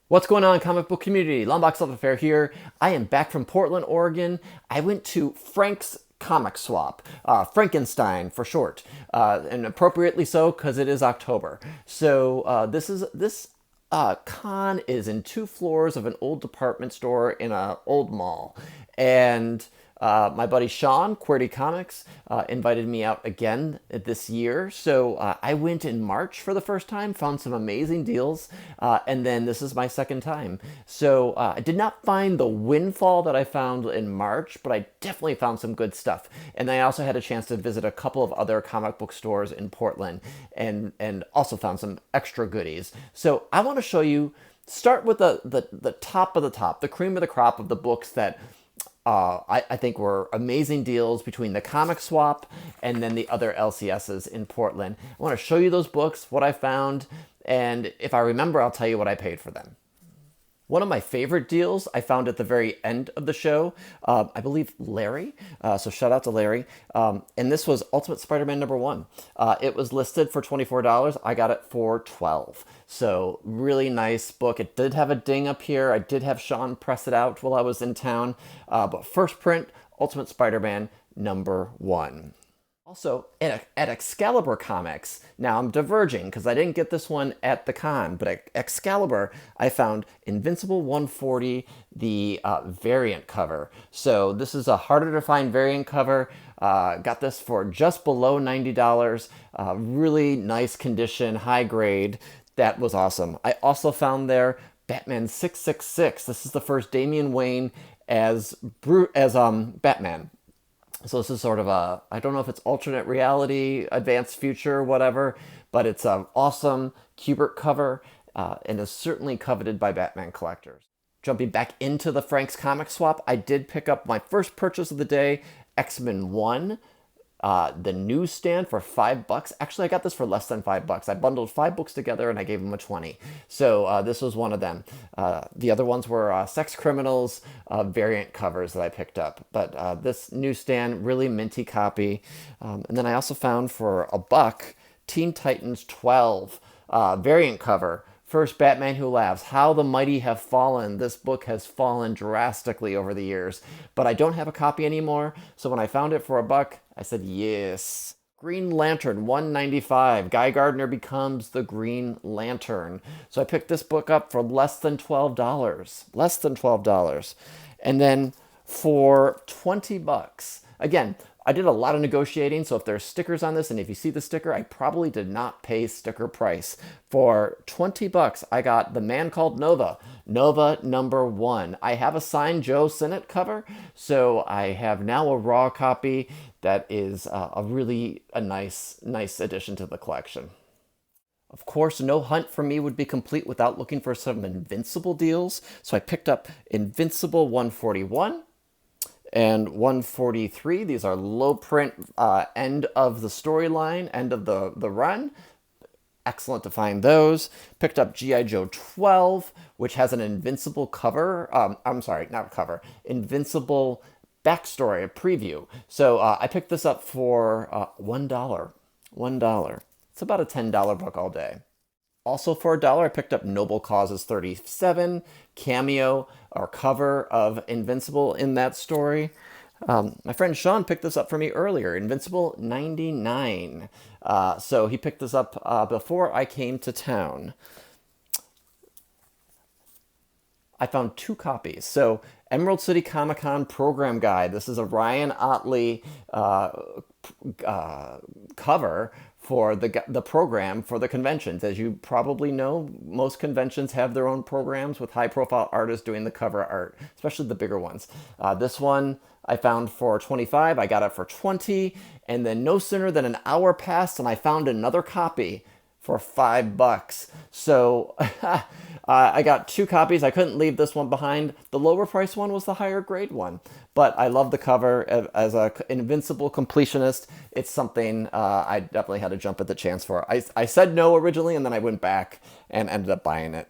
What's going on, comic book community? Longbox Love Affair here. I am back from Portland, Oregon. I went to Frank's Comic Swap, Frankenstein for short, and appropriately so because it is October. So this con is in 2 floors of an old department store in an old mall, and my buddy Sean, QWERTY Comics, invited me out again this year. So I went in March for the first time, found some amazing deals, and then this is my second time. So I did not find the windfall that I found in March, but I definitely found some good stuff. And I also had a chance to visit a couple of other comic book stores in Portland and also found some extra goodies. So I want to show you, start with the top of the top, the cream of the crop of the books that I think were amazing deals between the Comic Swap and then the other LCSs in Portland. I want to show you those books, what I found, and if I remember, I'll tell you what I paid for them. One of my favorite deals I found at the very end of the show, I believe Larry, so shout out to Larry, and this was Ultimate Spider-Man #1. It was listed for $24, I got it for $12. So really nice book. It did have a ding up here. I did have Sean press it out while I was in town, but first print, Ultimate Spider-Man #1. Also, at Excalibur Comics, now I'm diverging because I didn't get this one at the con, but at Excalibur, I found Invincible 140, the variant cover. So this is a harder to find variant cover. Got this for just below $90. Really nice condition, high grade. That was awesome. I also found there Batman 666. This is the first Damian Wayne as Batman. So this is sort of a, I don't know if it's alternate reality, advanced future, whatever, but it's an awesome Kubert cover and is certainly coveted by Batman collectors. Jumping back into the Frank's Comic Swap, I did pick up my first purchase of the day, X-Men 1. The newsstand for $5. Actually, I got this for less than $5. I bundled 5 books together and I gave them a 20. So this was one of them. The other ones were Sex Criminals variant covers that I picked up. But this newsstand, really minty copy. And then I also found for $1 Teen Titans 12 variant cover. First Batman Who Laughs, How the Mighty Have Fallen. This book has fallen drastically over the years, but I don't have a copy anymore, so when I found it for $1, I said yes. Green Lantern 195. Guy Gardner becomes the Green Lantern. So I picked this book up for less than $12. Less than $12. And then for $20, again, I did a lot of negotiating, so if there's stickers on this, and if you see the sticker, I probably did not pay sticker price. For $20, I got The Man Called Nova, Nova #1. I have a signed Joe Sinnott cover, so I have now a raw copy that is a nice addition to the collection. Of course, no hunt for me would be complete without looking for some Invincible deals, so I picked up Invincible 141. And 143, these are low print, end of the storyline, end of the run. Excellent to find those. Picked up G.I. Joe 12, which has an Invincible cover. I'm sorry, not cover. Invincible backstory, a preview. So I picked this up for $1. $1. It's about a $10 book all day. Also for $1, I picked up Noble Causes 37, cameo or cover of Invincible in that story. My friend Sean picked this up for me earlier, Invincible 99. So he picked this up before I came to town. I found 2 copies. So Emerald City Comic Con Program Guide. This is a Ryan Otley cover for the program for the conventions. As you probably know, most conventions have their own programs with high-profile artists doing the cover art, especially the bigger ones. This one I found for $25. I got it for $20, and then no sooner than an hour passed, and I found another copy for $5. So I got 2 copies. I couldn't leave this one behind. The lower price one was the higher grade one, but I love the cover. As an Invincible completionist, it's something I definitely had to jump at the chance for. I said no originally, and then I went back and ended up buying it.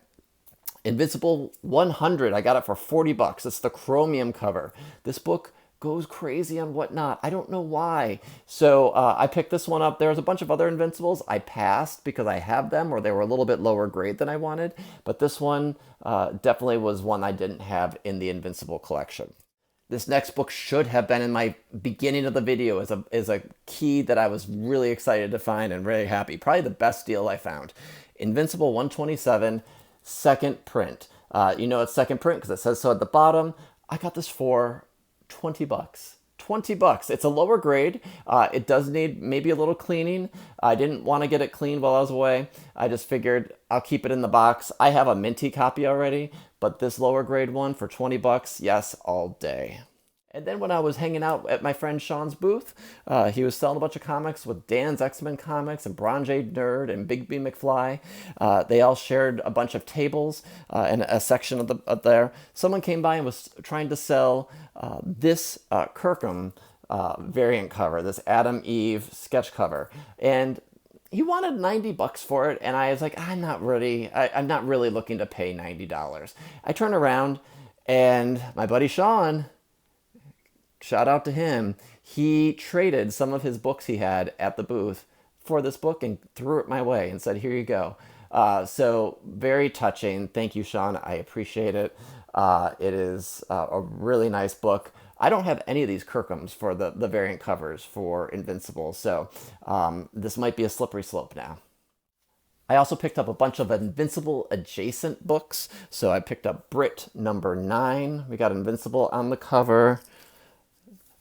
Invincible 100, I got it for $40. It's the chromium cover. This book goes crazy on whatnot. I don't know why. So I picked this one up. There's a bunch of other Invincibles I passed because I have them or they were a little bit lower grade than I wanted. But this one definitely was one I didn't have in the Invincible collection. This next book should have been in my beginning of the video as a key that I was really excited to find and very happy. Probably the best deal I found. Invincible 127, second print. You know it's second print because it says so at the bottom. I got this for 20 bucks. 20 bucks. It's a lower grade. It does need maybe a little cleaning. I didn't want to get it cleaned while I was away. I just figured I'll keep it in the box. I have a minty copy already, but this lower grade one for 20 bucks, yes, all day. And then when I was hanging out at my friend Sean's booth, he was selling a bunch of comics with Dan's X-Men comics and Bronze Age Nerd and Big B McFly. They all shared a bunch of tables and a section of there. Someone came by and was trying to sell this Kirkham variant cover, this Adam Eve sketch cover. And he wanted 90 bucks for it, and I was like, I'm not really looking to pay $90. I turned around, and my buddy Sean, shout out to him, he traded some of his books he had at the booth for this book and threw it my way and said, here you go. So very touching. Thank you, Sean. I appreciate it. It is a really nice book. I don't have any of these Kirkhams for the variant covers for Invincible, so this might be a slippery slope now. I also picked up a bunch of Invincible adjacent books. So I picked up Brit number 9. We got Invincible on the cover.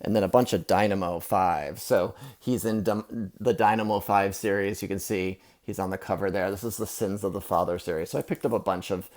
And then a bunch of Dynamo 5. So he's in the Dynamo 5 series. You can see he's on the cover there. This is the Sins of the Father series. So I picked up a bunch of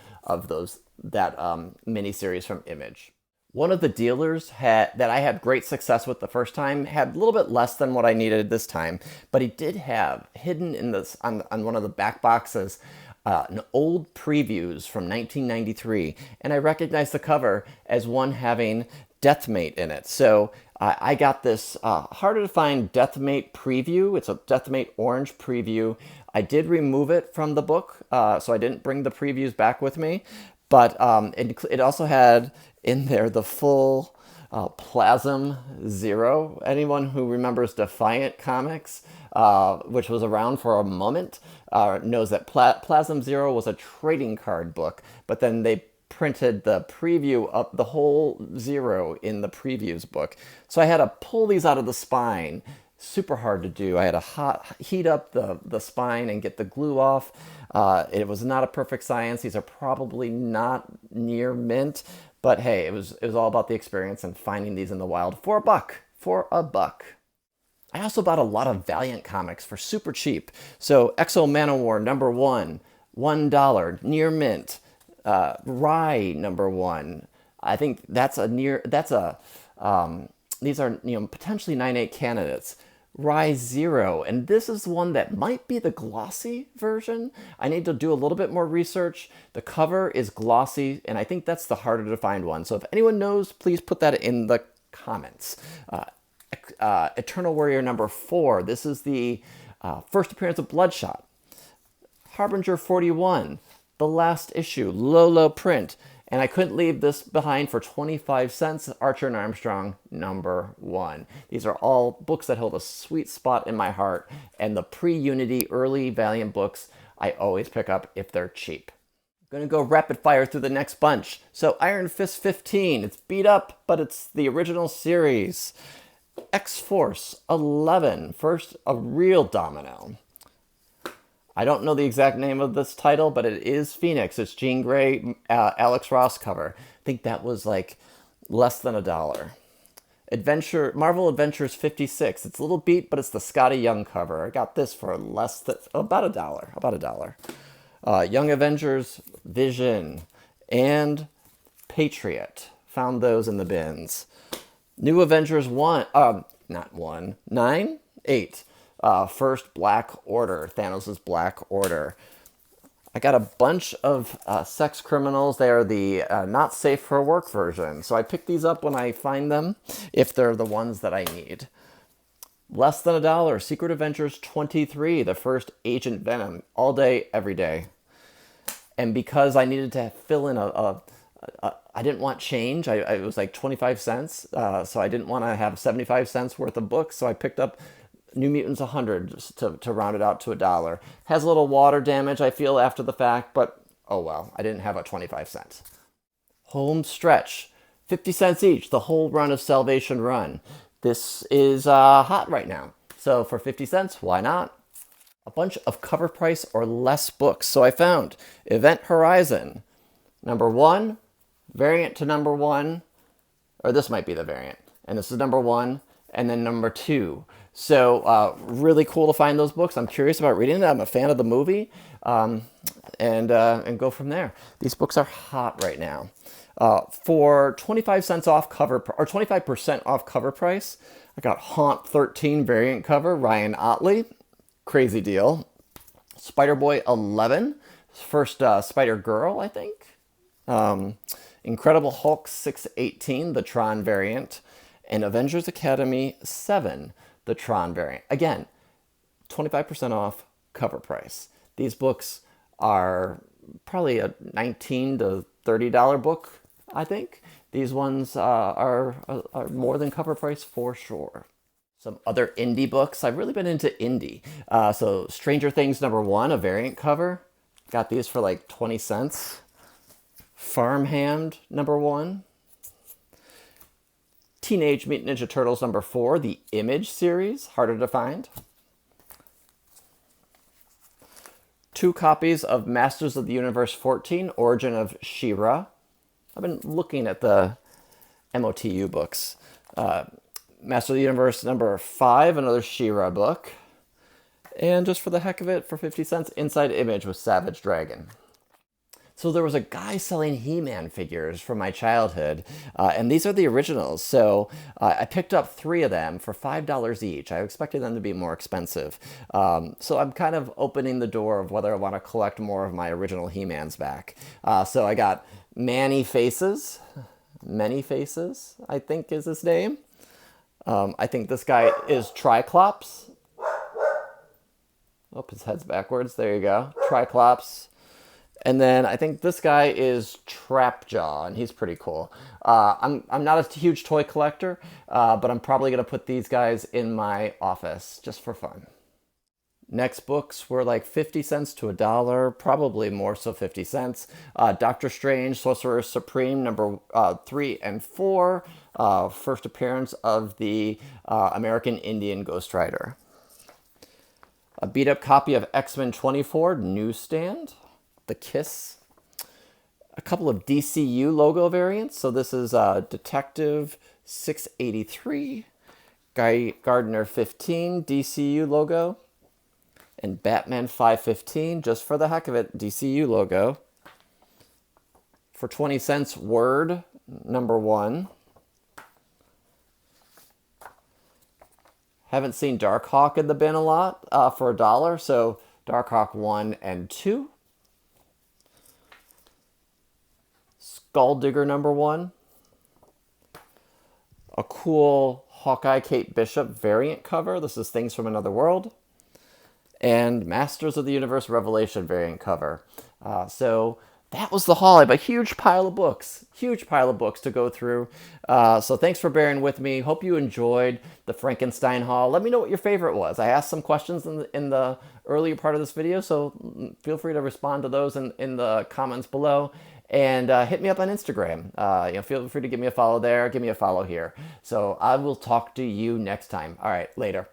that mini-series from Image. One of the dealers that I had great success with the first time had a little bit less than what I needed this time. But he did have hidden in this on one of the back boxes an old previews from 1993. And I recognized the cover as one having Deathmate in it. So I got this harder to find Deathmate preview. It's a Deathmate orange preview. I did remove it from the book, so I didn't bring the previews back with me. But it also had in there the full Plasm Zero. Anyone who remembers Defiant Comics, which was around for a moment, knows that Plasm Zero was a trading card book, but then they printed the preview up the whole Zero in the previews book. So I had to pull these out of the spine. Super hard to do. I had to heat up the spine and get the glue off. It was not a perfect science. These are probably not near mint, but hey, it was all about the experience and finding these in the wild for a buck. For a buck. I also bought a lot of Valiant comics for super cheap. So Exo Manowar number 1, $1, near mint. Rye number 1. I think these are potentially 9/8 candidates. Rye 0, and this is one that might be the glossy version. I need to do a little bit more research. The cover is glossy, and I think that's the harder to find one. So if anyone knows, please put that in the comments. Eternal Warrior number 4. This is the first appearance of Bloodshot. Harbinger 41. The last issue, low print, and I couldn't leave this behind for 25 cents. Archer and Armstrong number 1. These are all books that hold a sweet spot in my heart, and the pre-Unity early Valiant books I always pick up if they're cheap. I'm gonna go rapid fire through the next bunch. So Iron Fist 15, it's beat up, but it's the original series. X-Force 11, first a real Domino. I don't know the exact name of this title, but it is Phoenix. It's Jean Grey, Alex Ross cover. I think that was like less than $1. Marvel Adventures 56. It's a little beat, but it's the Scotty Young cover. I got this for about $1. Young Avengers, Vision, and Patriot. Found those in the bins. New Avengers 8. First Black Order, Thanos' Black Order. I got a bunch of sex criminals. They are the not safe for work version. So I pick these up when I find them, if they're the ones that I need. Less than $1, Secret Avengers 23, the first Agent Venom, all day, every day. And because I needed to fill in a I didn't want change. It was like 25 cents. So I didn't want to have 75 cents worth of books. So I picked up New Mutants 100 just to round it out to $1. Has a little water damage, I feel, after the fact, but oh well, I didn't have a 25 cents. Home stretch, 50 cents each, the whole run of Salvation Run. This is hot right now. So for 50 cents, why not? A bunch of cover price or less books. So I found Event Horizon, #1, variant to #1, or this might be the variant, and this is #1, and then #2. So really cool to find those books. I'm curious about reading it. I'm a fan of the movie, and go from there. These books are hot right now. For 25 cents off cover, or 25% off cover price, I got Haunt 13 variant cover, Ryan Otley. Crazy deal. Spider-Boy 11, first Spider-Girl, I think. Incredible Hulk 618, the Tron variant. And Avengers Academy 7, the Tron variant. Again, 25% off cover price. These books are probably a $19 to $30 book, I think. These ones are more than cover price for sure. Some other indie books. I've really been into indie. So Stranger Things #1, a variant cover. Got these for like 20 cents. Farmhand #1. Teenage Mutant Ninja Turtles #4, the Image series, harder to find. 2 copies of Masters of the Universe 14, Origin of She-Ra. I've been looking at the MOTU books. Master of the Universe #5, another She-Ra book. And just for the heck of it, for 50 cents, Inside Image with Savage Dragon. So there was a guy selling He-Man figures from my childhood, and these are the originals. So I picked up 3 of them for $5 each. I expected them to be more expensive. So I'm kind of opening the door of whether I want to collect more of my original He-Mans back. So I got Many Faces, I think is his name. I think this guy is Triclops. Oh, his head's backwards. There you go. Triclops. And then I think this guy is Trapjaw, and he's pretty cool. I'm not a huge toy collector, but I'm probably going to put these guys in my office just for fun. Next books were like 50 cents to $1, probably more so 50 cents. Doctor Strange, Sorcerer Supreme, #3 and 4. First appearance of the American Indian Ghost Rider. A beat-up copy of X-Men 24, newsstand. The Kiss. A couple of DCU logo variants. So this is Detective 683, Guy Gardner 15, DCU logo, and Batman 515, just for the heck of it, DCU logo. For 20 cents, Word, #1. Haven't seen Darkhawk in the bin a lot for $1, so Darkhawk 1 and 2. Skulldigger #1. A cool Hawkeye Kate Bishop variant cover. This is Things from Another World. And Masters of the Universe Revelation variant cover. So that was the haul. I have a huge pile of books. Huge pile of books to go through. So thanks for bearing with me. Hope you enjoyed the Frankenstein haul. Let me know what your favorite was. I asked some questions in the earlier part of this video, so feel free to respond to those in the comments below. And hit me up on Instagram. Feel free to give me a follow there. Give me a follow here. So I will talk to you next time. All right, later.